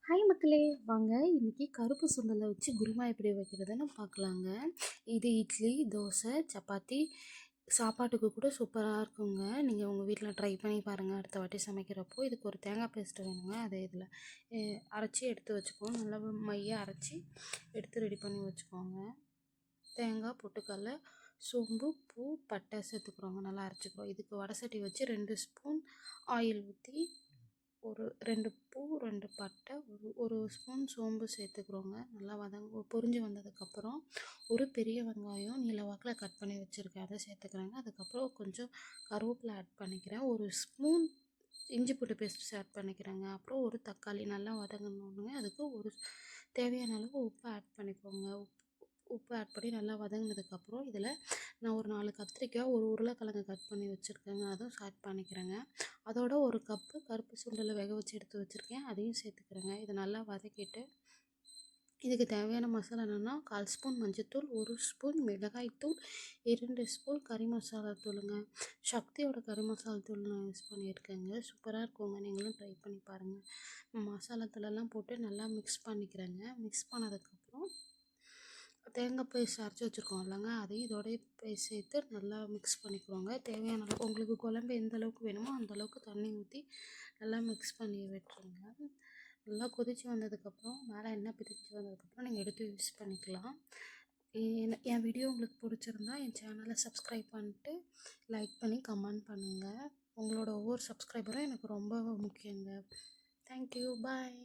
Hi மக்களே! வாங்க இன்னைக்கு கருப்பு சுண்டல வச்சு குருமா எப்படி வைக்கிறதுன்னு பார்க்கலாங்க. இது இட்லி, தோசை, சப்பாத்தி, சாப்பாட்டுக்கு கூட சூப்பரா இருக்குங்க. நீங்க உங்க வீட்ல ட்ரை பண்ணி பாருங்க. அடுத்த வாட்டி சமைக்கிறப்போ. இதுக்கு ஒரு தேங்காய் பேஸ்ட் வேணுங்க. அதை இதில் அரைச்சி எடுத்து வச்சுக்கோங்க. நல்லா மையா அரைச்சி எடுத்து ரெடி பண்ணி வச்சுக்கோங்க. தேங்காய், பொட்டுக்கடல, சோம்பு, பூ, பட்டை சேர்த்துக்கிறோங்க. நல்லா அரைச்சிக்கிறோம். இதுக்கு வடை சட்டி வச்சு 2 ஸ்பூன் ஆயில் ஊற்றி ஒரு 2 பூ, 2 பட்டை, ஒரு ஸ்பூன் சோம்பு சேர்த்துக்கிறோங்க. நல்லா பொரிஞ்சு வந்ததுக்கப்புறம் ஒரு பெரிய வெங்காயம் நீல வாக்கில் கட் பண்ணி வச்சுருக்கேன், அதை சேர்த்துக்கிறேங்க. அதுக்கப்புறம் கொஞ்சம் கருவேப்பிலை ஆட் பண்ணிக்கிறேன். ஒரு ஸ்பூன் இஞ்சி பூண்டு பேஸ்ட் ஆட் பண்ணிக்கிறேங்க. அப்புறம் ஒரு தக்காளி நல்லா வதங்கணுங்க. அதுக்கு ஒரு தேவையான அளவு உப்பு ஆட் பண்ணிக்கோங்க. உப்பு ஆட் பண்ணி நல்லா வதங்கினதுக்கப்புறம் இதில் நான் ஒரு 4 கத்திரிக்காய், ஒரு உருளைக்கிழங்கு கட் பண்ணி வச்சுருக்கேங்க, அதுவும் ஆட் பண்ணிக்கிறேங்க. அதோட ஒரு கப்பு கருப்பு சுண்டலை வேக வச்சு எடுத்து வச்சுருக்கேன், அதையும் சேர்த்துக்கிறேங்க. இதை நல்லா வதக்கிட்டு இதுக்கு தேவையான மசாலா என்னென்னா 1/4 ஸ்பூன் மஞ்சள்தூள், 1 ஸ்பூன் மிளகாய்த்தூள், 2 ஸ்பூன் கறி மசாலா தூளுங்க. சக்தியோட கறி மசாலா தூள் நான் யூஸ் பண்ணியிருக்கேங்க. சூப்பராக இருக்குங்க, நீங்களும் ட்ரை பண்ணி பாருங்கள். மசாலா தூளெல்லாம் போட்டு நல்லா மிக்ஸ் பண்ணிக்கிறேங்க. மிக்ஸ் பண்ணதுக்கப்புறம் தேங்காய் பேஸ்ட் அரைச்சி வச்சுருக்கோம் இல்லைங்க, அதையும் இதோடய சேர்த்து நல்லா மிக்ஸ் பண்ணிக்குவோங்க. தேவையான அளவு உங்களுக்கு குழம்பு எந்த அளவுக்கு வேணுமோ அந்தளவுக்கு தண்ணி ஊற்றி நல்லா மிக்ஸ் பண்ணி விட்டுருங்க. நல்லா கொதித்து வந்ததுக்கப்புறம் மேலே எண்ணெய் பிரிஞ்சு வந்ததுக்கப்புறம் நீங்கள் எடுத்து யூஸ் பண்ணிக்கலாம். என் வீடியோ உங்களுக்கு பிடிச்சிருந்தா என் சேனலை சப்ஸ்கிரைப் பண்ணிட்டு லைக் பண்ணி கமெண்ட் பண்ணுங்கள். உங்களோட ஒவ்வொரு சப்ஸ்கிரைபரும் எனக்கு ரொம்ப முக்கியங்க. தேங்க்யூ, பாய்.